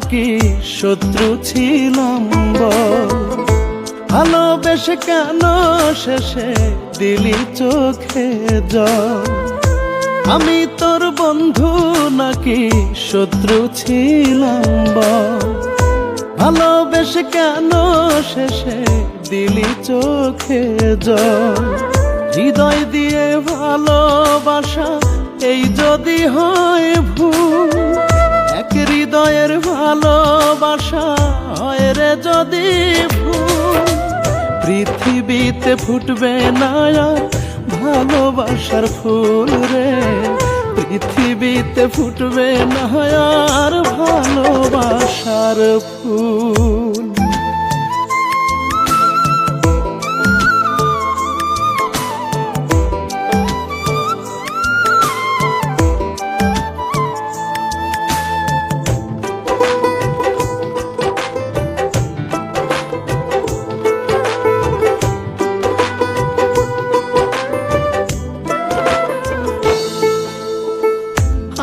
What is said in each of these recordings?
নাকি শত্রু ছিলাম বল? ভালোবেসে কেন শেষে দিলি চোখে জল? আমি তোর বন্ধু নাকি শত্রু ছিলাম বল? ভালোবেসে কেন শেষে দিলি চোখে জল? হৃদয় দিয়ে ভালোবাসা এই যদি হয় ভুল, এক হৃদয়ের ভালোবাসা হয় রে যদি ভুল, পৃথিবীতে ফুটবে না আর ভালোবাসার ফুল রে। পৃথিবীতে ফুটবে না আর ভালোবাসার ফুল।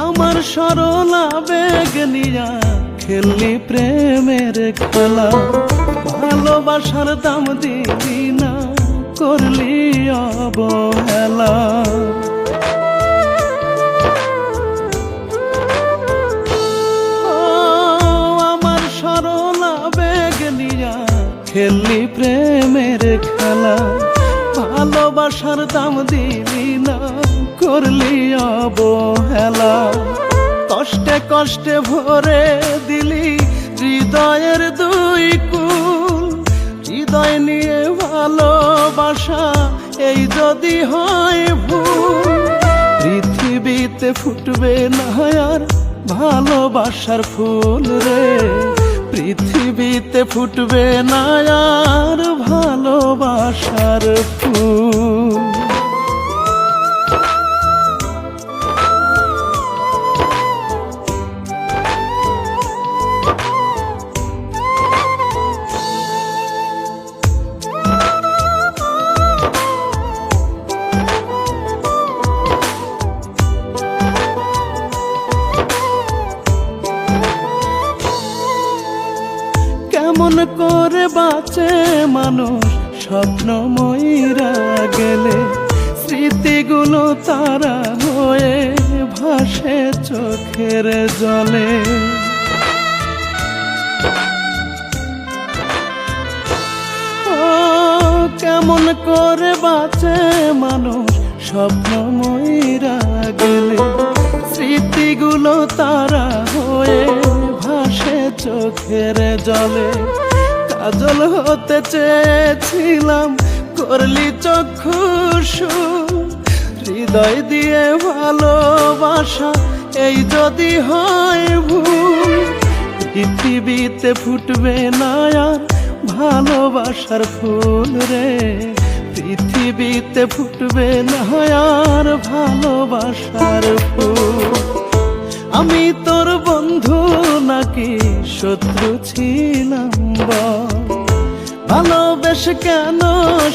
আমার সরলা বেগ নিয়া খেললি প্রেমের খেলা, ভালোবাসার দাম দিলি না, করলি অবহেলা। আমার সরলা বেগ নিয়া খেললি প্রেমের খেলা, ভালোবাসার দাম দিলি না, করলি অবহেলা। কষ্টে কষ্টে ভরে দিলি হৃদয়ের দুই কুল, হৃদয় নিয়ে ভালোবাসা এই যদি হয় ভুল, পৃথিবীতে ফুটবে না আর ভালোবাসার ফুল রে। পৃথিবীতে ফুটবে না আর ভালোবাসার ফুল। কেমন করে বাঁচে মানুষ স্বপ্ন ময়রা গেলে, স্মৃতিগুলো তারা হয়ে ভাসে চোখের জলে। কেমন করে বাঁচে মানুষ স্বপ্ন ময়রা গেলে, স্মৃতিগুলো তারা হয়ে ভাসে চোখের জলে। কাজল হতে চেয়েছিলাম করলি চক্ষুষু, হৃদয় দিয়ে ভালোবাসা এই যদি হয় ভুল, পৃথিবীতে ফুটবে না আর ভালোবাসার ফুল রে। পৃথিবীতে ফুটবে না আর ভালোবাসার ফুল। আমি তোর বন্ধু নাকি শত্রু ছিলাম বল? ভালোবেসে কেন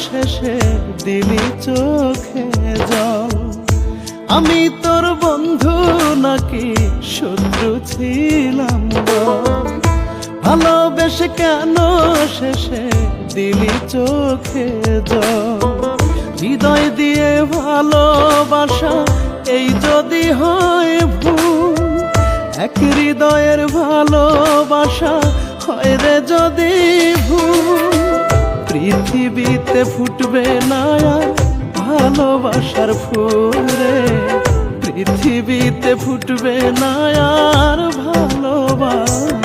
শেষে দিলি চোখে জল? আমি তোর বন্ধু নাকি শত্রু ছিলাম বল? ভালোবেসে কেন শেষে দিলি চোখে জল? হৃদয় দিয়ে ভালোবাসা এই যদি হয় ভুল, এক হৃদয়ের ভালোবাসা হয় রে যদি ভুল, পৃথিবীতে ফুটবে না আর ভালোবাসার ফুল রে। পৃথিবীতে ফুটবে না আর ভালোবাসা